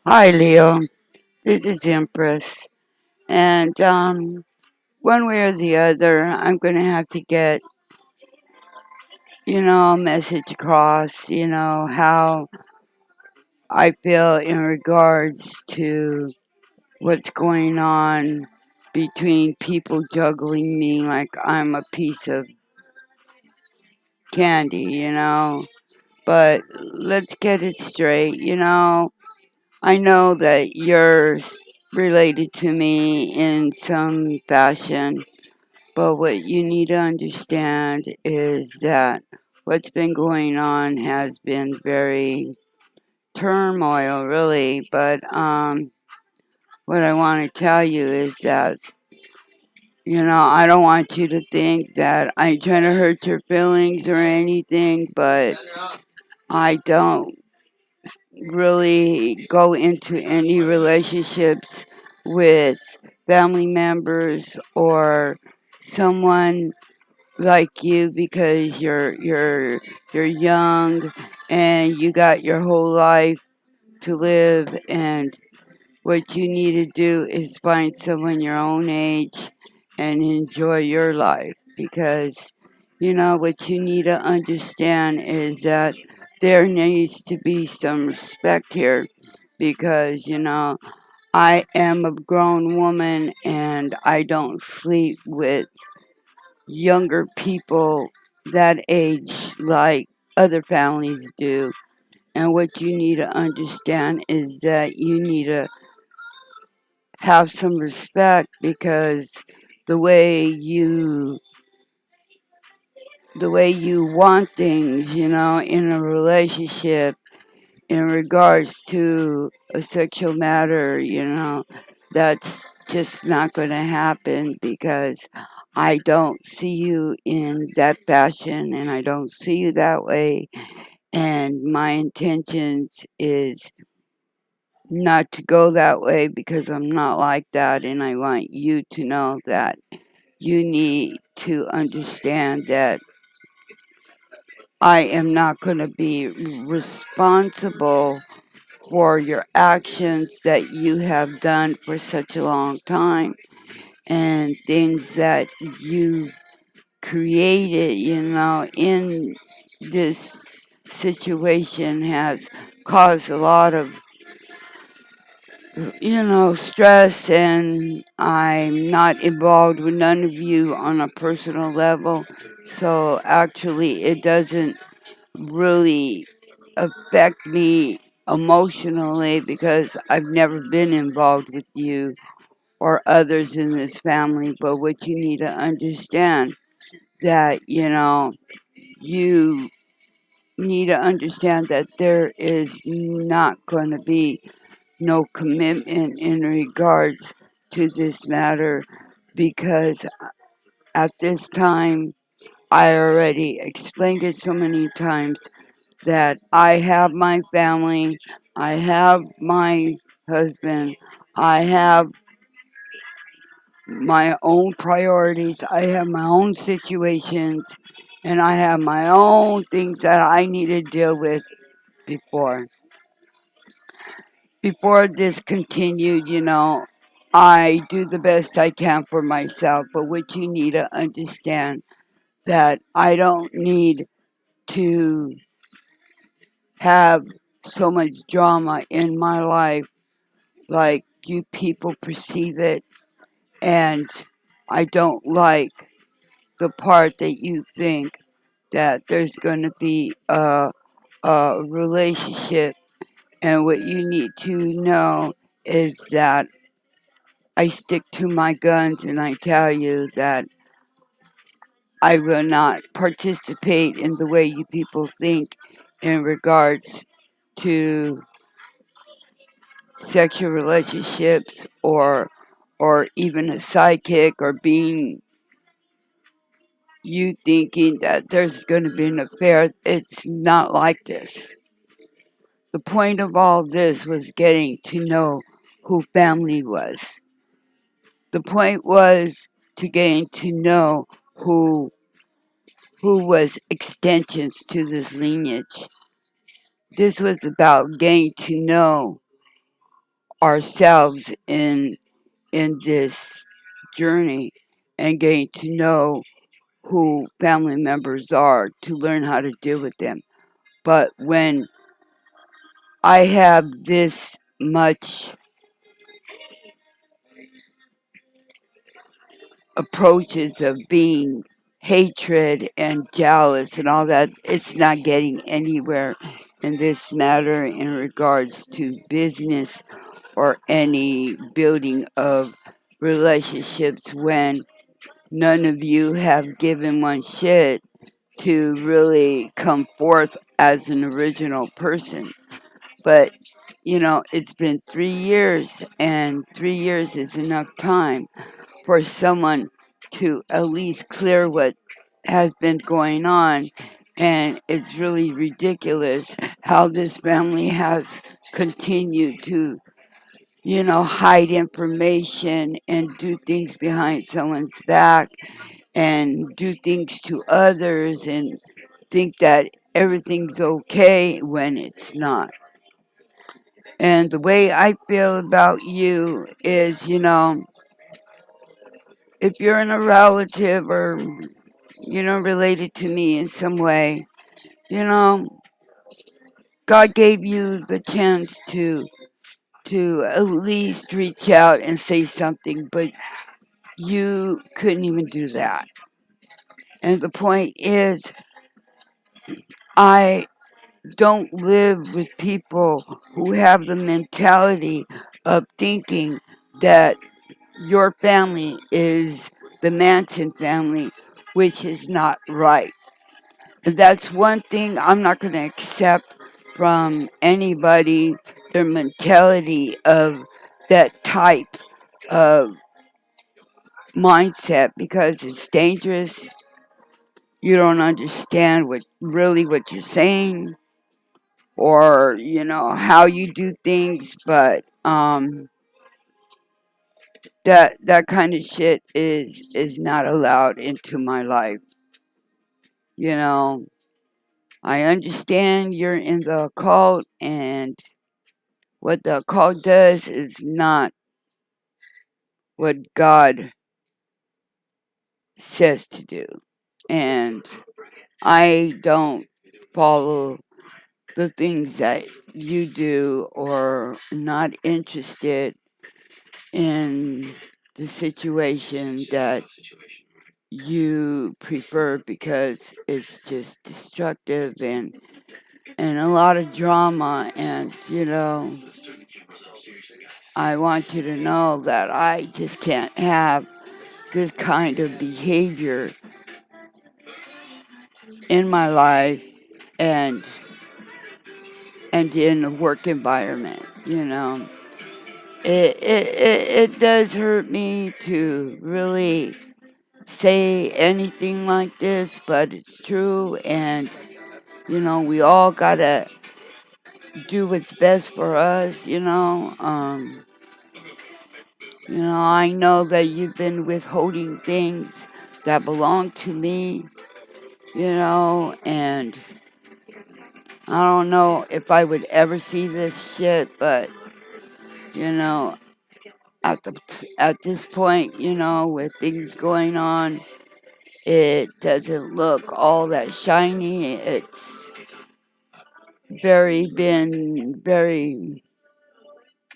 Hi, Leo. This is Empress. And one way or the other, I'm going to have to get, a message across, how I feel in regards to what's going on between people juggling me like I'm a piece of candy. But let's get it straight. I know that you're related to me in some fashion. But what you need to understand is that what's been going on has been very turmoil, really. But what I want to tell you is that, I don't want you to think that I'm trying to hurt your feelings or anything, but I don't really go into any relationships with family members or someone like you because you're young and you got your whole life to live, and what you need to do is find someone your own age and enjoy your life, because what you need to understand is that there needs to be some respect here, because I am a grown woman and I don't sleep with younger people that age like other families do. And what you need to understand is that you need to have some respect, because the way you the way you want things, in a relationship in regards to a sexual matter, that's just not going to happen, because I don't see you in that fashion and I don't see you that way. And my intentions is not to go that way, because I'm not like that. And I want you to know that you need to understand that I am not going to be responsible for your actions that you have done for such a long time, and things that you created, in this situation has caused a lot of, stress, and I'm not involved with none of you on a personal level. So actually, it doesn't really affect me emotionally, because I've never been involved with you or others in this family. But what you need to understand, that you need to understand that there is not going to be no commitment in regards to this matter, because at this time I already explained it so many times that I have my family, I have my husband, I have my own priorities, I have my own situations, and I have my own things that I need to deal with before. Before this continued, I do the best I can for myself, but what you need to understand, that I don't need to have so much drama in my life like you people perceive it, and I don't like the part that you think that there's going to be a relationship. And what you need to know is that I stick to my guns, and I tell you that I will not participate in the way you people think in regards to sexual relationships, or even a sidekick, or being you thinking that there's going to be an affair. It's not like this. The point of all this was getting to know who family was. The point was to getting to know who was extensions to this lineage. This was about getting to know ourselves in this journey and getting to know who family members are to learn how to deal with them. But when I have this much approaches of being hatred and jealous and all that, it's not getting anywhere in this matter in regards to business or any building of relationships when none of you have given one shit to really come forth as an original person. But, it's been 3 years, and 3 years is enough time for someone to at least clear what has been going on. And it's really ridiculous how this family has continued to, hide information and do things behind someone's back and do things to others and think that everything's okay when it's not. And the way I feel about you is, if you're in a relative or, related to me in some way, you know, God gave you the chance to at least reach out and say something, but you couldn't even do that. And the point is, I don't live with people who have the mentality of thinking that your family is the Manson family, which is not right. And that's one thing I'm not going to accept from anybody, their mentality of that type of mindset, because it's dangerous. You don't understand what you're saying, or how you do things, but that kind of shit is not allowed into my life. you know I understand you're in the occult, and what the occult does is not what God says to do, and I don't follow the things that you do, or not interested in the situation that you prefer, because it's just destructive and a lot of drama. And I want you to know that I just can't have this kind of behavior in my life, and in a work environment. It does hurt me to really say anything like this, but it's true. And we all gotta do what's best for us. I know that you've been withholding things that belong to me, and I don't know if I would ever see this shit, but you know at this point, with things going on, it doesn't look all that shiny. It's been very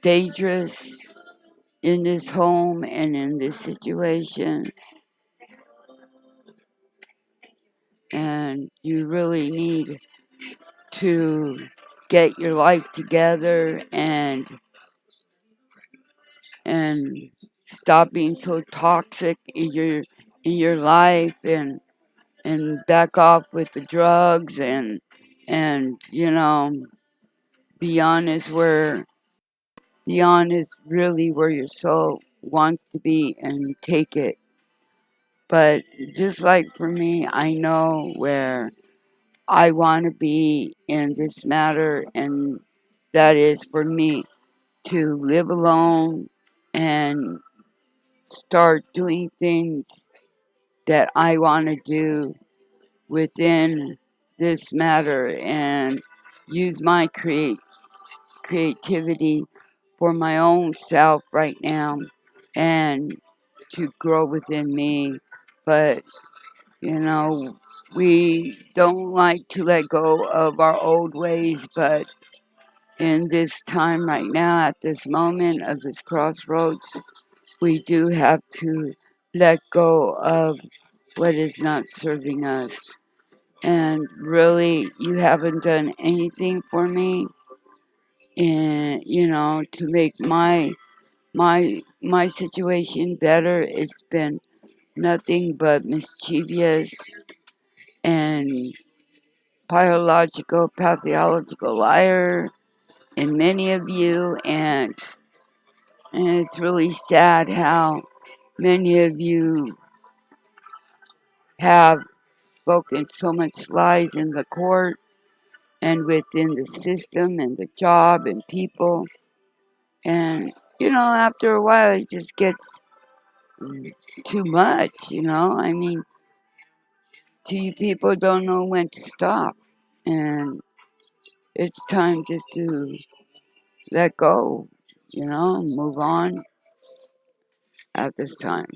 dangerous in this home and in this situation, and you really need to get your life together and stop being so toxic in your life, and back off with the drugs, and be honest really where your soul wants to be, and take it. But just like for me, I know where I want to be in this matter, and that is for me to live alone and start doing things that I want to do within this matter, and use my creativity for my own self right now and to grow within me. But, we don't like to let go of our old ways, but in this time right now, at this moment of this crossroads, we do have to let go of what is not serving us. And really, you haven't done anything for me, and to make my situation better. It's been nothing but mischievous and pathological liar in many of you, and it's really sad how many of you have spoken so much lies in the court and within the system and the job and people. And, after a while, it just gets too much. I mean, you people don't know when to stop. And it's time just to let go, move on at this time.